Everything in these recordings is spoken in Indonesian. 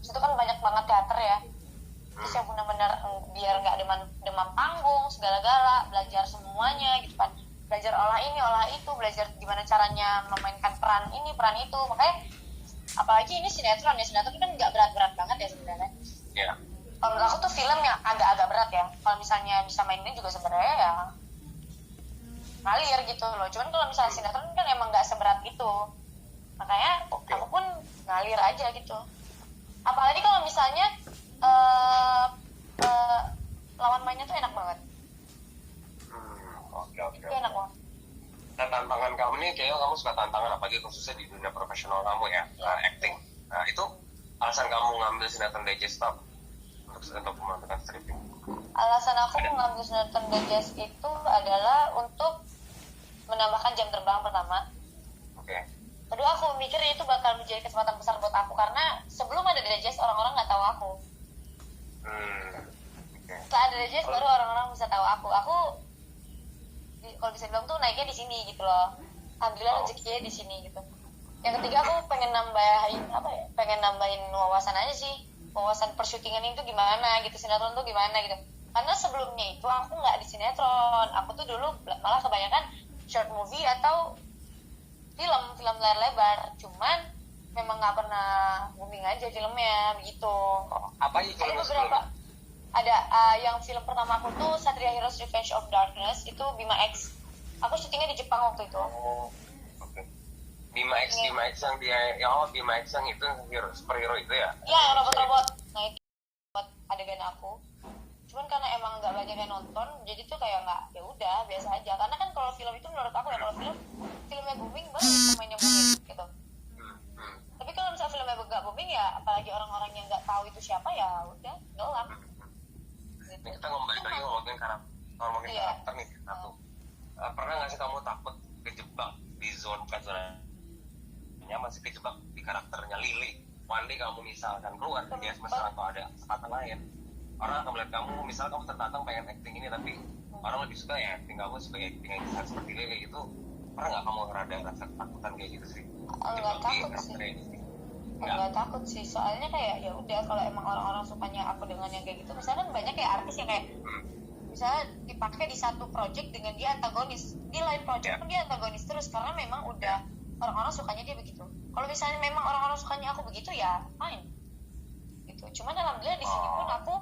situ kan banyak banget teater ya. Terus yang benar-benar biar nggak demam panggung segala-gala, belajar semuanya gitu kan, belajar olah ini olah itu, belajar gimana caranya memainkan peran ini peran itu. Makanya apalagi ini sinetron kan nggak berat-berat banget ya sebenarnya. Iya. Kalau menurut aku tuh film yang agak-agak berat ya. Kalau misalnya bisa main ini juga sebenarnya ya ngalir gitu loh. Cuman kalau misalnya sinetron kan emang nggak seberat itu. Makanya aku pun ngalir aja gitu. Apalagi kalau misalnya lawan mainnya tuh enak banget. Oke. Itu enak banget. Nah, tantangan kamu nih, kayaknya kamu suka tantangan, apalagi khususnya di dunia profesional kamu ya, acting. Nah, itu alasan kamu ngambil sinetron digest untuk memantapkan stripping? Alasan aku mengambil sinetron digest itu adalah untuk menambahkan jam terbang pertama. Oke. Kedua, aku mikir itu bakal menjadi kesempatan besar buat aku karena sebelum ada digest orang-orang nggak tahu aku. Setelah ada digest baru orang-orang bisa tahu aku. Kalau bisa bilang tuh naiknya di sini gitu loh. Alhamdulillah rezekinya di sini gitu. Yang ketiga aku pengen nambahin wawasan aja sih. Wawasan persyutingan itu gimana gitu, sinetron tuh gimana gitu. Karena sebelumnya itu aku nggak di sinetron. Aku tuh dulu malah kebanyakan short movie atau film layar lebar. Cuman memang nggak pernah booming aja filmnya begitu. Apa aja film beberapa ada yang film pertama aku tuh Satria Heroes Revenge of Darkness, itu Bima X. Aku syutingnya di Jepang waktu itu. Oke. Bima X yang dia Bima X yang itu superhero itu ya? Iya, yang robot-robot. Nah itu buat adegan aku. Cuman karena emang nggak banyak yang nonton, jadi tuh kayak nggak, ya udah biasa aja. Karena kan kalau film itu menurut aku ya, kalau filmnya booming baru pemainnya booming gitu. Tapi kalau misalnya filmnya nggak booming ya, apalagi orang-orang yang nggak tahu itu siapa ya udah gelap. Ini kita ngomongin karakter nih satu. Pernah nggak sih kamu takut kejebak di zona nyaman, masih kejebak di karakternya Lily? One day kamu misalkan keluar dia semester atau ada kesempatan lain, orang akan melihat kamu, misalnya kamu tertantang pengen acting ini tapi orang lebih suka ya acting kamu sebagai acting yang besar seperti Lily itu. Pernah nggak kamu rasa ketakutan kayak gitu sih? Nggak takut sih. Nggak takut sih, soalnya kayak ya udah, kalau emang orang-orang sukanya aku dengan yang kayak gitu. Misalnya kan banyak kayak artis yang kayak misalnya dipakai di satu project dengan dia antagonis, di lain project pun dia antagonis terus, karena memang udah orang-orang sukanya dia begitu. Kalau misalnya memang orang-orang sukanya aku begitu ya fine gitu. Cuman alhamdulillah di sini pun aku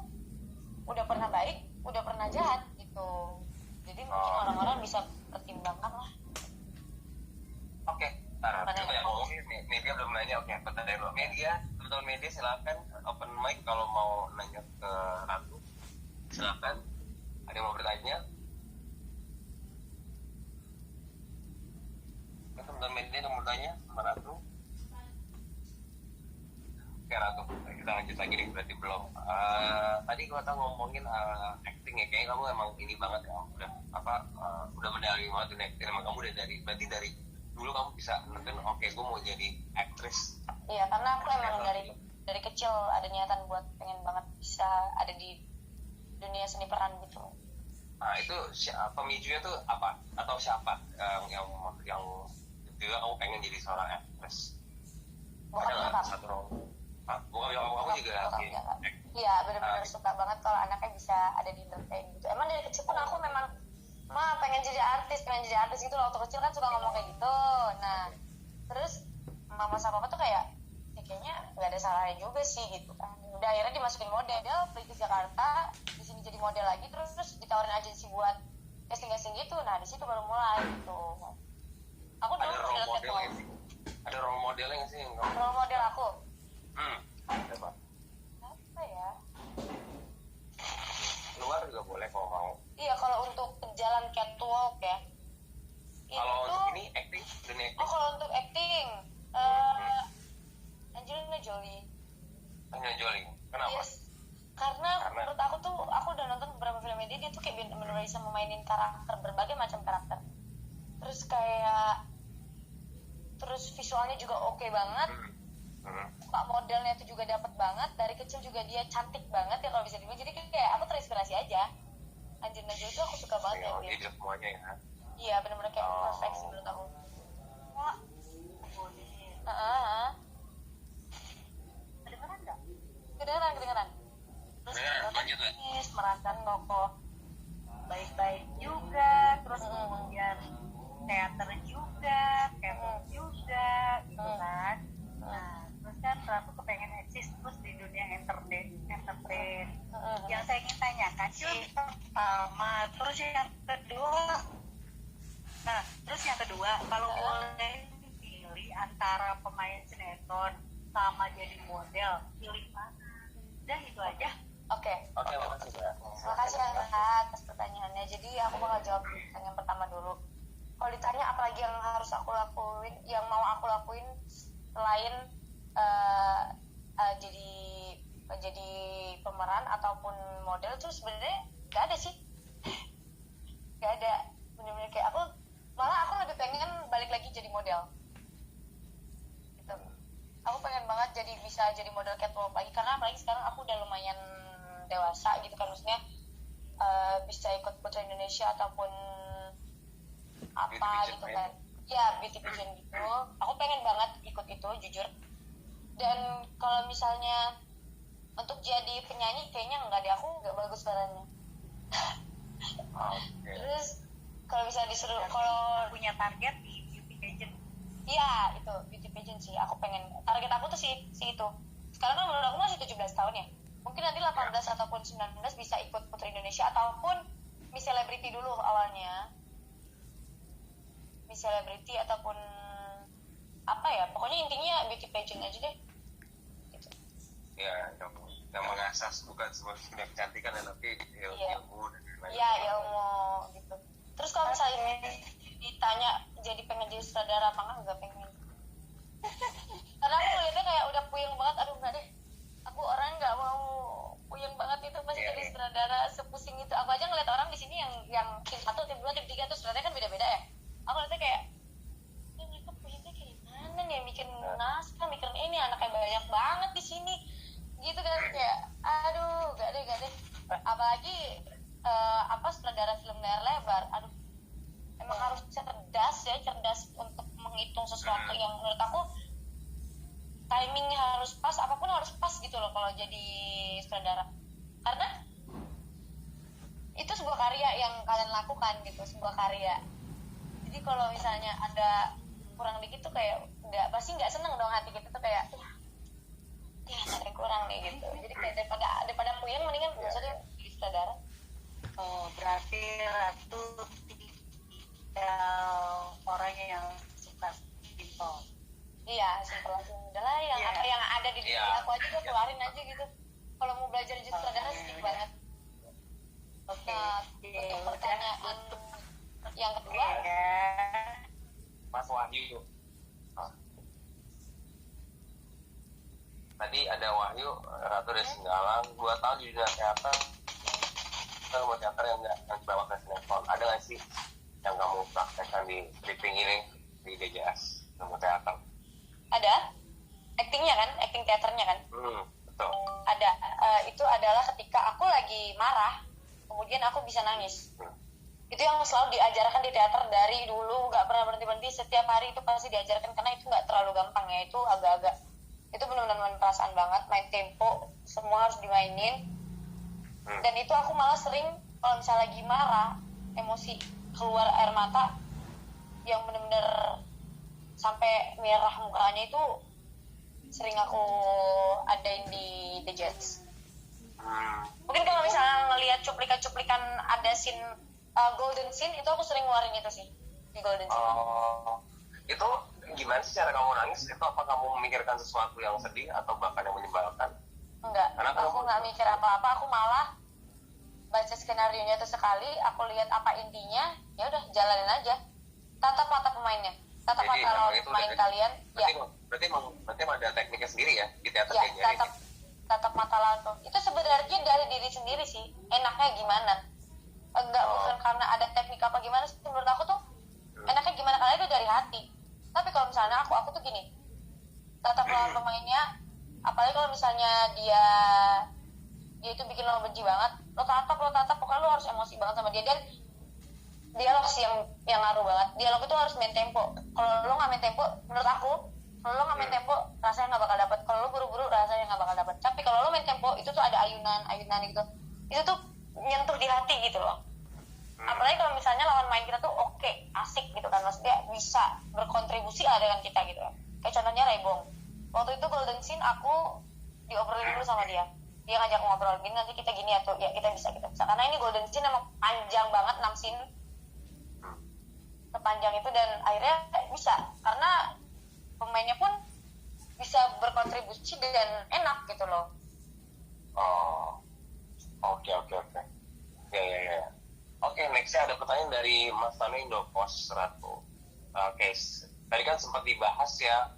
udah pernah baik, udah pernah jahat gitu. Jadi mungkin orang-orang bisa pertimbangkan lah. Oke. Coba yang ngomong media belum nanya. Oke, pertanyaan dulu. Teman-teman media silakan open mic kalau mau nanya ke Ratu. Silakan. Ada yang mau bertanya? Teman-teman media yang mau bertanya sama Ratu? Oke, Ratu. Kita lanjut lagi nih, berarti belum. Tadi kita ngomongin acting ya. Kayaknya kamu emang ini banget ya. Udah mendalami banget di acting. Emang kamu berarti dari dulu kamu bisa nonton, oke, gue mau jadi aktris. Iya, karena aku emang dari kecil ada niatan buat pengen banget bisa ada di dunia seni peran gitu. Nah itu pemicunya tuh apa? Atau siapa yang juga kamu pengen jadi seorang aktris? Ada nggak satu role? Bukan kamu juga? Iya, benar-benar suka banget kalau anaknya bisa ada di entertain gitu. Emang dari kecil pun aku memang pengen jadi artis gitu loh. Waktu kecil kan suka ngomong kayak gitu. Nah terus mama sama papa tuh kayak ya kayaknya nggak ada salahnya juga sih gitu kan. Udah akhirnya dimasukin model, dia pergi ke Jakarta, di sini jadi model lagi, terus ditawarin agensi buat casting gitu. Nah di situ baru mulai gitu. Aku dulu ada role modelnya nggak sih? Role model aku apa ya? Luar juga boleh kalau mau. Iya, kalau untuk jalan catwalk ya. Kalau untuk ini acting, dunia acting. Kalau untuk acting, Angelina Jolie. Kenapa? Yes. Karena menurut aku tuh, aku udah nonton beberapa film dia tuh kayak bener-bener bisa memainin karakter, berbagai macam karakter. Terus visualnya juga oke banget. Pak modelnya tuh juga dapet banget. Dari kecil juga dia cantik banget ya kalau bisa dibilang. Jadi kayak aku terinspirasi aja. Angelina Jolie tuh aku suka banget ya dia. Dia semuanya ya. Iya, benar-benar kayak perfect sih menurut aku. Kedengeran nggak? kedengeran. Terus lanjut ya. merancang tokoh baik-baik juga, terus kemudian teater juga, kemon juga, gitu kan. Nah, terus kan Ratu kepengen eksis terus di dunia entertain. Yang saya ingin tanyakan sih pertama, terus yang kedua, kalau boleh pilih antara pemain sinetron sama jadi model, pilih mana? Udah itu aja. Oke, Makasih Mbak. makasih atas pertanyaannya. Jadi aku bakal jawab pertanyaan pertama dulu. Kalau ditanya apa lagi yang harus aku lakuin, yang mau aku lakuin selain jadi pemeran ataupun model, tuh sebenarnya gak ada sih. Gak ada. Bener-bener kayak aku lebih pengen balik lagi jadi model. Gitu. Aku pengen banget bisa jadi model catwalk lagi, karena apalagi sekarang aku udah lumayan dewasa gitu kan, maksudnya bisa ikut Putri Indonesia ataupun apa gitu kan, ya beauty pageant gitu. Aku pengen banget ikut itu jujur. Dan kalau misalnya untuk jadi penyanyi kayaknya enggak deh, aku nggak bagus suaranya. Terus kalau bisa disuruh, kalau punya target di beauty pageant, iya itu beauty pageant sih, aku pengen, target aku tuh si itu. Sekarang kan menurut aku masih 17 tahun ya, mungkin nanti 18 ataupun 19 bisa ikut Putri Indonesia ataupun Miss Celebrity dulu awalnya, Miss Celebrity ataupun apa ya, pokoknya intinya beauty pageant aja deh gitu. Ya, yang mengasah bukan sebagai kecantikan ya, tapi ilmu dan lain-lain. Iya, ilmu gitu. Terus kalau misalnya ditanya pengen jadi sutradara apa enggak pengen. Karena aku ngeliatnya kayak udah puyeng banget, aduh enggak deh. Aku orang nggak mau puyeng banget itu masih jadi sutradara sepusing itu. Aku aja ngeliat orang di sini yang tim 1, tim 2, tim 3 tuh sutradara kan beda-beda ya. Aku ngeliatnya kayak, mereka puyengnya kayak gimana nih, bikin naskah, mikirin ini, anaknya banyak banget di sini. Gitu kan, kayak aduh gak deh. Apalagi sutradara film layar lebar, aduh emang harus cerdas untuk menghitung sesuatu yang menurut aku timingnya harus pas, apapun harus pas gitu loh kalau jadi sutradara, karena itu sebuah karya yang kalian lakukan gitu, sebuah karya. Jadi kalau misalnya ada kurang dikit tuh kayak pasti nggak seneng dong hati kita tuh, kayak ya ada kurang nih gitu. Jadi kayak daripada puyeng mendingan jadi sutradara. Oh, berarti Ratu orangnya yang suka simple. Iya, simpel aja udah lah, yang ada di diri aku aja gue keluarin aja gitu. Kalau mau belajar jadi sutradara sedikit banget. Oke. Untuk pertanyaan yang kedua, Mas Wahyu. Tadi ada Wahyu, Ratu dari Singgalang, 2 tahun di dunia teater. Kita buat teater yang dibawa ke sinetron. Ada nggak sih yang kamu praktekkan di stripping ini di DJS ilmu teater? ada actingnya kan, acting teaternya kan. Betul. Ada, itu adalah ketika aku lagi marah, kemudian aku bisa nangis. Itu yang selalu diajarkan di teater dari dulu, nggak pernah berhenti setiap hari itu pasti diajarkan, karena itu nggak terlalu gampang ya, itu agak-agak, itu benar-benar main perasaan banget, main tempo, semua harus dimainin. Dan itu aku malah sering kalau misalnya lagi marah, emosi, keluar air mata yang benar-benar sampai merah mukanya, itu sering aku adain di The Jets. Mungkin kalau misalnya ngelihat cuplikan ada scene golden scene, itu aku sering ngeluarin itu sih di golden scene. Itu gimana sih cara kamu nangis? Itu apa kamu memikirkan sesuatu yang sedih atau bahkan yang menyebalkan? Enggak, aku nggak mikir apa-apa, aku malah baca skenario nya itu sekali, aku lihat apa intinya, ya udah jalanin aja. Tatap mata pemainnya, tatap mata lawan pemain kalian. Berarti emang ada tekniknya sendiri ya di teater ya, kayak gini. Tatap mata lawan itu sebenarnya dari diri sendiri sih, enaknya gimana. Enggak, bukan karena ada teknik apa gimana sih, menurut aku tuh enaknya gimana, karena itu dari hati. Tapi kalau misalnya aku tuh gini, tatap lawan pemainnya, apalagi kalau misalnya dia itu bikin lo benci banget, lo tatap, pokoknya lo harus emosi banget sama dia. Dan dialog sih yang ngaruh banget, dialog itu harus main tempo. Kalau lo nggak main tempo, menurut aku Kalau lo nggak main tempo, rasanya nggak bakal dapet. Kalau lo buru-buru, rasanya nggak bakal dapet. Tapi kalau lo main tempo, itu tuh ada ayunan gitu. Itu tuh nyentuh di hati gitu loh. Apalagi kalau misalnya lawan main kita tuh oke, asik gitu kan. Maksudnya bisa berkontribusi lah dengan kita gitu. Kayak contohnya Rebong. Waktu itu Golden Scene aku diobrolin dulu sama dia. Dia ngajak ngobrol, gini nanti kita gini ya tuh. Ya kita bisa. Karena ini Golden Scene emang panjang banget, 6 scene. Sepanjang itu dan akhirnya bisa. Karena pemainnya pun bisa berkontribusi dan enak gitu loh. Oh, oke. Ya. Oke, nextnya ada pertanyaan dari Mas Tano Indopos Ratu. Oke, tadi kan sempat dibahas ya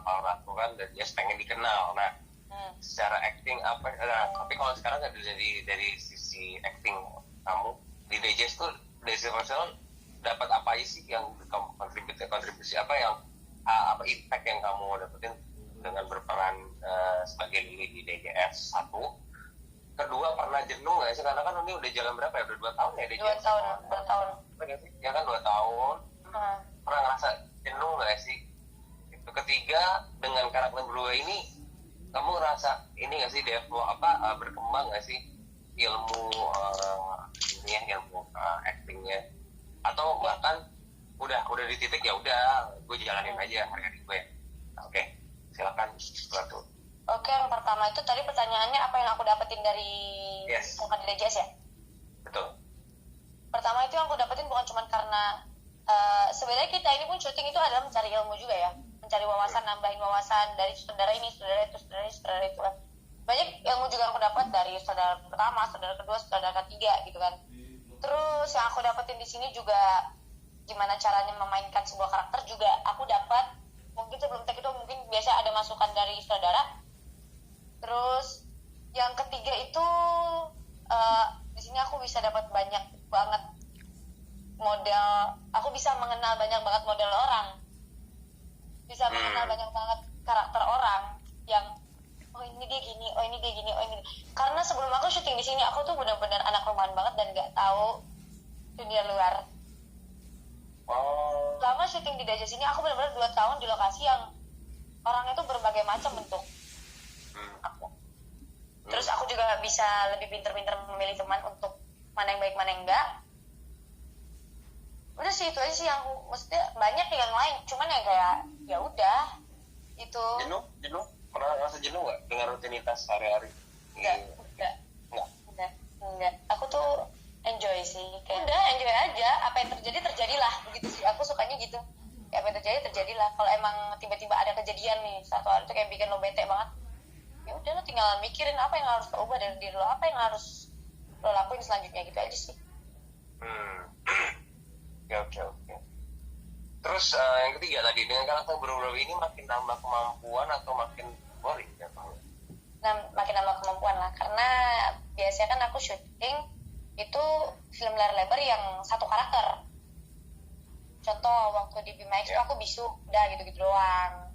Pak Ratu kan, dan dia pengen dikenal. Nah, secara acting apa? Nah, tapi kalau sekarang dari sisi acting kamu di DJS tuh dari sisi profesional dapat apa aja sih yang kamu kontribusi apa yang apa impact yang kamu dapetin dengan berperan sebagai Lily di DJS? Satu, kedua, pernah jenuh nggak sih, karena kan ini udah jalan berapa ya, udah 2 tahun ya DJS? 2 tahun ya kan 2 tahun. Pernah ngerasa jenuh nggak sih? Itu. Ketiga, dengan karakter berdua ini kamu ngerasa ini nggak sih develop berkembang nggak sih ilmu ilmu actingnya, atau bahkan udah di titik ya udah gue jalanin aja hari-hari gue. Oke, silakan Ratu. Oke, yang pertama itu tadi pertanyaannya apa yang aku dapetin dari bukan dari DJS ya? Betul. Pertama itu yang aku dapetin bukan cuma karena sebenarnya kita ini pun syuting itu adalah mencari ilmu juga ya, mencari wawasan, nambahin wawasan dari saudara ini, saudara itu, saudara itu kan. Banyak ilmu juga aku dapat dari saudara pertama, saudara kedua, saudara ketiga gitu kan. Terus yang aku dapetin di sini juga gimana caranya memainkan sebuah karakter juga aku dapat. Mungkin sebelum take itu mungkin biasa ada masukan dari saudara. Terus yang ketiga itu di sini aku bisa dapat banyak banget model, aku bisa mengenal banyak banget model orang, bisa mengenal banyak banget karakter orang yang oh ini dia gini, oh ini dia gini, oh ini. Karena sebelum aku syuting di sini aku tuh benar-benar anak rumahan banget dan nggak tahu dunia luar. Selama syuting di DJS ini aku benar-benar 2 tahun di lokasi yang orangnya tuh berbagai macam bentuk. Terus aku juga bisa lebih pinter-pinter memilih teman untuk mana yang baik mana yang enggak. Udah sih itu aja sih yang maksudnya banyak yang lain, cuman ya kayak ya udah itu. Jenuh pernah ngerasa jenuh nggak dengan rutinitas sehari-hari? Enggak, aku tuh enjoy sih, kayak udah enjoy aja, apa yang terjadi terjadilah begitu sih, aku sukanya gitu. Ya apa yang terjadi terjadilah. Kalau emang tiba-tiba ada kejadian nih satu hari tuh kayak bikin lo bete banget, ya udah lo tinggal mikirin apa yang harus lo ubah dari diri lo, apa yang harus lo lakuin selanjutnya, gitu aja sih. Oke. Terus yang ketiga tadi, dengan karakter berbeda ini makin nambah kemampuan atau makin boring ya Pak? Nah, makin nambah kemampuan lah, karena biasanya kan aku syuting itu film layar lebar yang satu karakter. Contoh waktu di BMX itu aku bisu, udah gitu-gitu doang.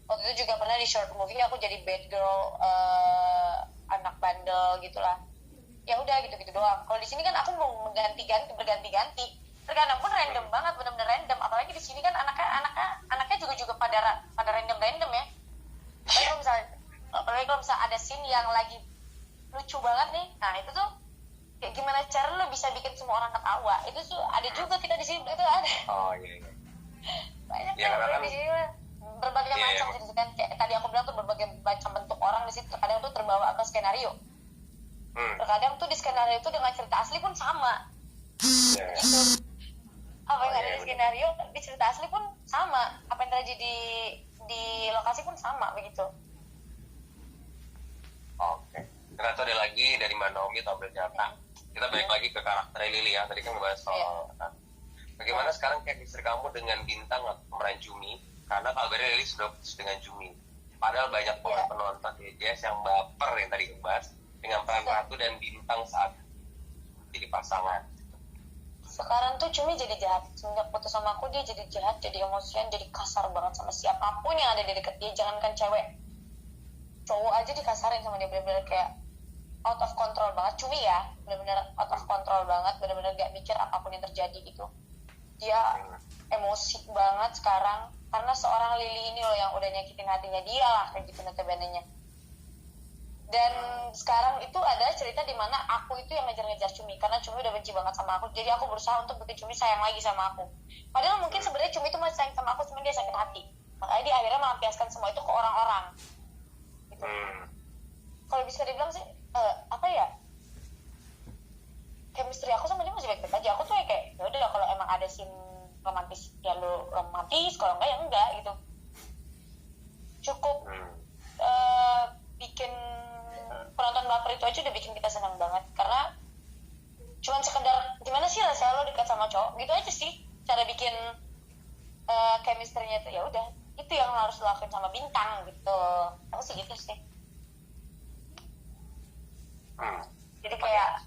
Waktu itu juga pernah di short movie aku jadi bad girl, anak bandel gitulah. Ya udah gitu-gitu doang. Kalau di sini kan aku mau berganti-ganti. Terkadang pun random banget, benar-benar random. Apalagi di sini kan anaknya juga pada random ya. Apalagi kalau misalnya ada scene yang lagi lucu banget nih, nah itu tuh kayak gimana cara lo bisa bikin semua orang ketawa, itu tuh ada juga kita di sini, itu ada. Iya. Banyak Ya, kan di sini berbagai macam gitu kan, kayak tadi aku bilang tuh berbagai macam bentuk orang di situ. Terkadang tuh terbawa ke skenario, terkadang tuh di skenario itu dengan cerita asli pun sama. Gitu. Apa yang ada di skenario di cerita asli pun sama, apa yang terjadi di lokasi pun sama begitu. Oke. Ternyata ada lagi dari Mbak Naomi tampil nyata. Kita balik lagi ke karakter Lily ya. Tadi kan ngebahas soal bagaimana sekarang chemistry kamu dengan bintang pemeran Jumi, karena kabarnya Lily sudah putus dengan Jumi. Padahal banyak banget penonton DJS yang baper yang tadi ngebahas dengan peran Ratu dan bintang saat jadi pasangan. Sekarang tuh Cumi jadi jahat. Semenjak putus sama aku dia jadi jahat, jadi emosian, jadi kasar banget sama siapapun yang ada di dekat dia. Jangankan cewek, cowok aja dikasarin sama dia, benar-benar kayak out of control banget. Cumi ya benar-benar out of control banget, benar-benar gak mikir apapun yang terjadi gitu. Dia emosi banget sekarang. karena seorang Lily ini loh yang udah nyakitin hatinya dia lah kayak gitu notabene-nya. Dan sekarang itu ada cerita di mana aku itu yang ngejar-ngejar Cumi karena Cumi udah benci banget sama aku, jadi aku berusaha untuk bikin Cumi sayang lagi sama aku, padahal mungkin sebenarnya Cumi itu masih sayang sama aku, cuma dia sakit hati, makanya dia akhirnya melampiaskan semua itu ke orang-orang gitu. Kalau bisa dibilang sih apa ya, chemistry aku sama dia masih baik-baik aja. Aku tuh kayak ya udah kalau emang ada scene romantis ya lo romantis, kalau enggak ya enggak gitu. Cukup bikin penonton baper itu aja udah bikin kita senang banget, karena cuman sekedar gimana sih rasanya lo dekat sama cowok gitu aja sih, cara bikin chemistry-nya itu ya udah itu yang harus lo lakuin sama bintang gitu. Aku sih gitu sih. Jadi kayak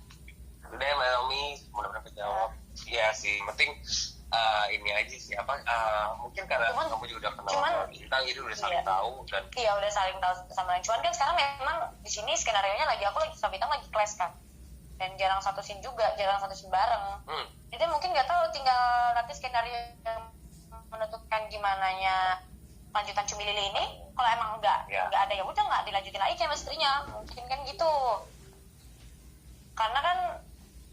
udah Naomi mudah-mudahan kejawab. Iya sih, penting ini aja sih apa mungkin karena kamu juga udah kenal sama bintang jadi udah saling tahu dan iya udah saling tahu sama lain. Cuman kan sekarang memang di sini skenario nya lagi aku lagi sama bintang lagi clash kan, dan jarang satu scene juga, jarang satu scene bareng. Jadi mungkin nggak tahu, tinggal nanti skenario yang menentukan gimana nya lanjutan Cumi Lili ini. Kalau emang nggak ada ya udah nggak dilanjutin lagi chemistry-nya, mungkin kan gitu. Karena kan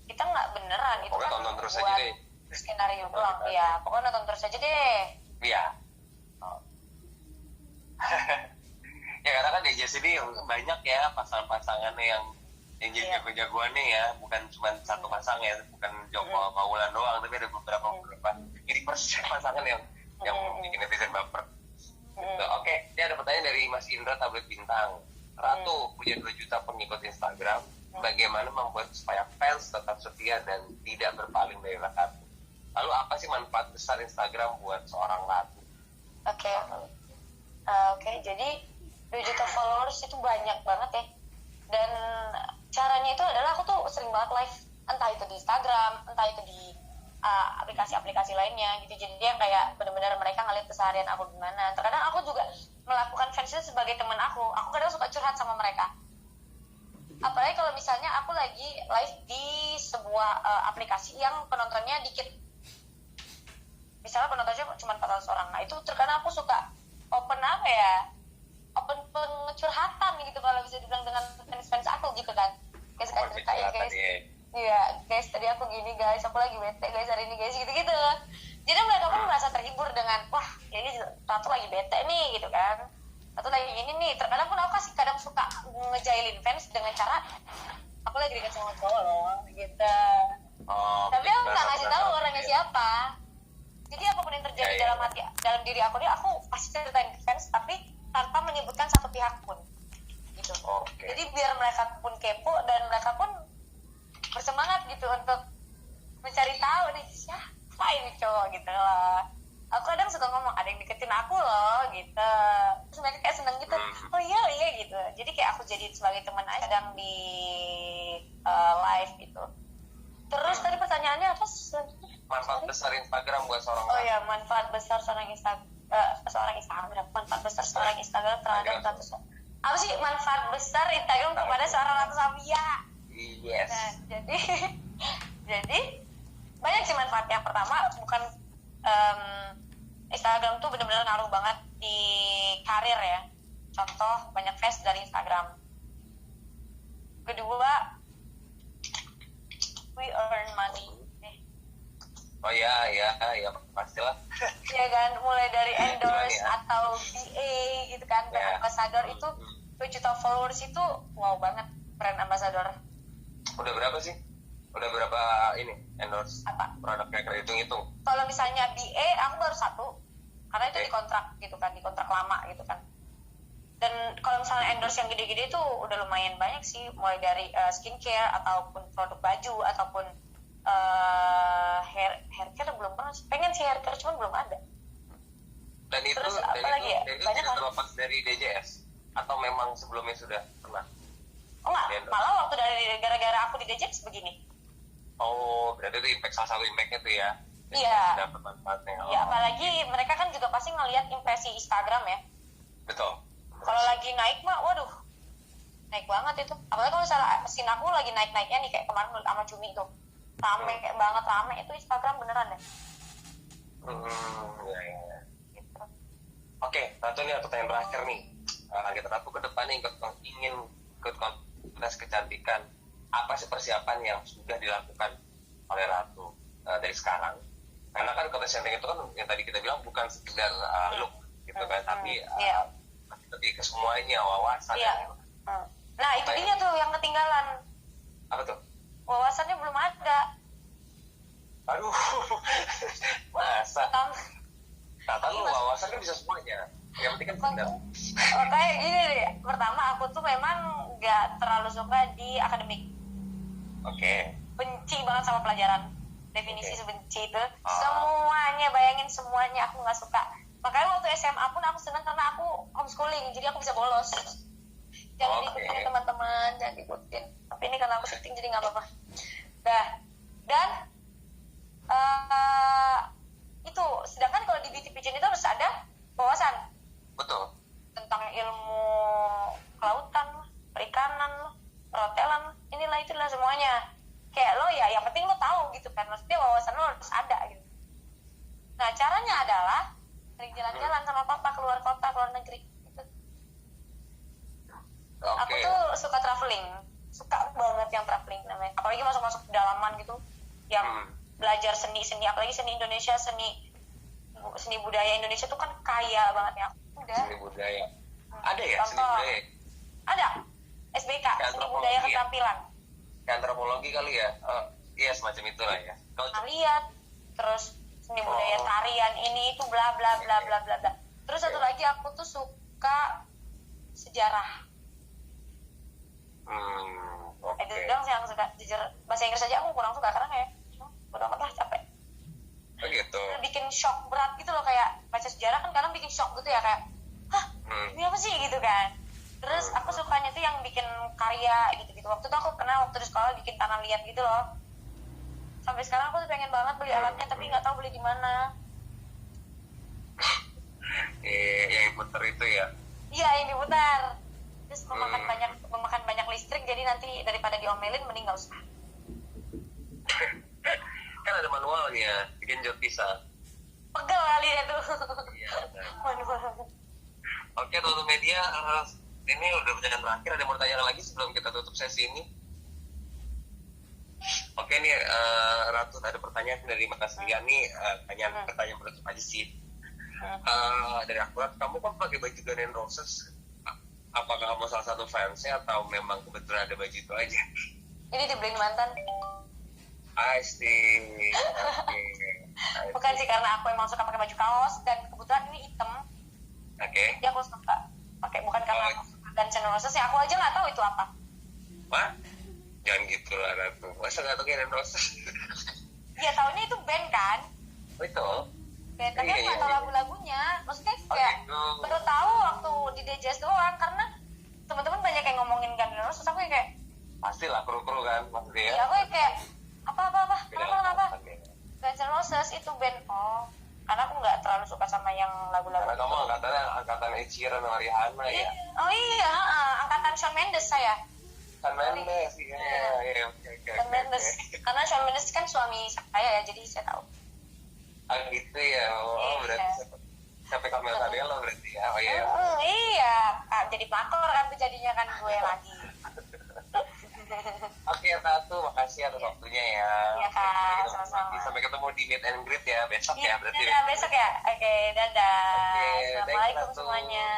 kita nggak beneran itu kan tonton terus buat aja deh. Skenario doang. Iya, pokoknya nonton terus aja deh. Iya. Ya karena kan di Jazz ini banyak ya pasangan-pasangannya yang jadi jago-jagoannya ya, bukan cuma satu pasang ya, bukan Joko Maulan doang, tapi ada beberapa jadi pasangan yang bikin netizen baper. Oke, ini ada pertanyaan dari Mas Indra Tablet Bintang. Ratu punya 2 juta pengikut Instagram, bagaimana membuat supaya fans tetap setia dan tidak berpaling dari Ratu? Lalu apa sih manfaat besar Instagram buat seorang Ratu? Oke, jadi 2 juta followers itu banyak banget ya. Dan caranya itu adalah aku tuh sering banget live, entah itu di Instagram, entah itu di aplikasi-aplikasi lainnya gitu. Jadi yang kayak benar-benar mereka ngeliat keseharian aku gimana. Terkadang aku juga melakukan fans itu sebagai teman aku. Aku kadang suka curhat sama mereka. Apalagi kalau misalnya aku lagi live di sebuah aplikasi yang penontonnya dikit. Misalnya penontonnya cuma 400 orang. Nah itu terkadang aku suka open pengecurhatan gitu kalau bisa dibilang dengan fans aku gitu kan. Kayak suka cerita ya guys. Iya guys, tadi aku gini guys, aku lagi bete guys hari ini guys, gitu-gitu. Jadi mereka pun merasa terhibur dengan wah ini Ratu lagi bete nih gitu kan. Ratu lagi gini nih. Terkadang pun aku kadang suka ngejailin fans dengan cara aku lagi dekat sama cowok loh gitu. Tapi aku nggak ngasih tahu orangnya siapa. Jadi apapun yang terjadi dalam diri aku nih, aku pasti ceritain ke fans, tapi tanpa menyebutkan satu pihak pun, gitu. Jadi biar mereka pun kepo dan mereka pun bersemangat gitu untuk mencari tahu nih siapa ini cowok gitu loh. Aku kadang suka ngomong ada yang deketin aku loh gitu. Terus mereka kayak seneng gitu. Oh iya gitu. Jadi kayak aku jadi sebagai teman aja kadang di live gitu. Terus tadi pertanyaannya apa? Manfaat besar Instagram buat seorang Ratu. Oh ya, manfaat besar seorang Instagram. Manfaat besar seorang Instagram terhadap Ratu. Apa sih manfaat besar Instagram kepada seorang Ratu Safia? Yes. Nah, jadi banyak sih manfaatnya. Pertama, bukan Instagram tuh benar-benar ngaruh banget di karir ya. Contoh, banyak fans dari Instagram. Kedua, we earn money. Oh ya pastilah. Iya kan, mulai dari endorse atau BA gitu kan, brand ambassador itu 2 juta followers itu wow banget, brand ambassador. Udah berapa sih? Udah berapa ini endorse? Apa? Produknya kayak hitung-hitung. Kalau misalnya BA aku baru 1, karena itu dikontrak gitu kan, dikontrak lama gitu kan. Dan kalau misalnya endorse yang gede-gede itu udah lumayan banyak sih, mulai dari skincare ataupun produk baju ataupun hair care belum pernah sih. Pengen sih hair care cuman belum ada. Dan itu terus apa lagi ya? Itu banyak tidak terlepas dari DJS atau memang sebelumnya sudah pernah? Oh enggak, malah waktu dari gara-gara aku di DJS begini. Oh, berarti itu salah satu impact-nya tuh ya? Iya. Dapat manfaatnya. Ya apalagi mereka kan juga pasti ngelihat impresi Instagram ya. Betul. Kalau lagi naik mah, waduh, naik banget itu. Apalagi kalau misalnya scene aku lagi naik-naiknya nih kayak kemarin sama Cumi tuh. Rame banget, rame itu Instagram beneran ya. Ya. Oke, Ratu ini pertanyaan terakhir nih. Kita Ratu ke depannya ingin ikut kontes kecantikan. Apa sih persiapan yang sudah dilakukan oleh Ratu dari sekarang? Karena kan kontes kecantikan itu kan yang tadi kita bilang bukan sekedar look gitu kan, tapi lebih ke semuanya, wawasan. Nah itu dia tuh yang ketinggalan. Apa tuh? Wawasannya belum ada. Aduh, masa? Kata lu wawasan kan bisa semuanya. Yang penting kan benar. Kayak gini deh. Pertama aku tuh memang nggak terlalu suka di akademik. Oke. Benci banget sama pelajaran. Definisi sebenci itu. Semuanya, bayangin semuanya aku nggak suka. Makanya waktu SMA pun aku senang karena aku homeschooling, jadi aku bisa bolos. Jangan diikutin teman-teman, jangan diikutin. Tapi ini karena aku syuting jadi nggak apa-apa. Dan itu, sedangkan kalau di beauty pageant itu harus ada wawasan. Betul. Tentang ilmu kelautan, perikanan, perhotelan, inilah semuanya. Kayak lo ya, yang penting lo tahu gitu kan. Maksudnya wawasan lo harus ada gitu. Nah caranya adalah sering jalan-jalan sama papa keluar kota, keluar negeri gitu. Aku tuh suka traveling, suka banget yang traveling namanya. Apalagi masuk-masuk pedalaman gitu, yang belajar seni-seni, apalagi seni Indonesia, seni budaya Indonesia tuh kan kaya banget ya. Udah. Seni budaya. Ada ya seni budaya? Ada. SBK, seni budaya keterampilan. Kayak antropologi kali ya? Iya semacam itulah ya. Lihat, terus seni budaya tarian ini itu bla bla bla bla bla bla. Terus satu lagi aku tuh suka sejarah. Itu doang sih yang suka. Jujur bahasa Inggris aja aku kurang suka karena kayak bodo amat lah, capek. Begitu. Bikin shock berat gitu loh, kayak baca sejarah kan kadang bikin shock gitu ya, kayak ini apa sih gitu kan. Terus aku sukanya tuh yang bikin karya gitu-gitu. Waktu itu aku kenal waktu di sekolah bikin tanah liat gitu loh. Sampai sekarang aku tuh pengen banget beli alatnya tapi nggak tahu beli di mana. Yang diputar itu ya? Iya, yang diputar. Terus memakan banyak listrik, jadi nanti daripada diomelin mending nggak usah. Kan ada manualnya, bikin jod pisang. Pegel kali ya tuh. Iya. Manual. Oke, tutup media. Ini udah pertanyaan terakhir. Ada mau tanya lagi sebelum kita tutup sesi ini? Oke nih, Ratu, ada pertanyaan dari Mas Ria nih. Pertanyaan penutup aja sih. Dari aku, kamu kan pakai baju Guns N' Roses. Apakah kamu salah satu fansnya atau memang kebetulan ada baju itu aja? Ini dibeliin mantan. I see. Bukan sih, karena aku emang suka pakai baju kaos dan kebetulan ini hitam. Oke. Ya aku suka pakai, bukan karena aku suka Guns N' Roses ya, aku aja nggak tahu itu apa. Wah, jangan gitu lah Ratu. Masa nggak tahu Guns N' Roses? Iya, tahunya itu band kan? Betul. Band, tapi aku nggak tahu lagu-lagunya. Maksudnya kayak baru tahu waktu di DJS doang, karena teman-teman banyak yang ngomongin Guns N' Roses, aku kayak pastilah kru-kru kan maksudnya. Iya, aku kayak kenapa Guns N' Roses itu band. Karena aku nggak terlalu suka sama yang lagu-lagu. Karena kamu angkatan Ed Sheeran sama Rihanna ya? Oh iya, angkatan Shawn Mendes saya. Shawn Mendes, iya. Shawn Mendes, karena Shawn Mendes kan suami saya ya, jadi saya tahu. Gitu ya, berarti sampai Kamel Tadelo berarti ya? Oh iya. Iya, jadi pelakor kan tuh jadinya kan gue lagi. Oke, Ratu, makasih atas waktunya ya. Iya Kak, sama-sama. Sampai ketemu di meet and greet ya besok ya berarti. Iya, besok ya. Oke, dadah. Oke, Assalamualaikum semuanya.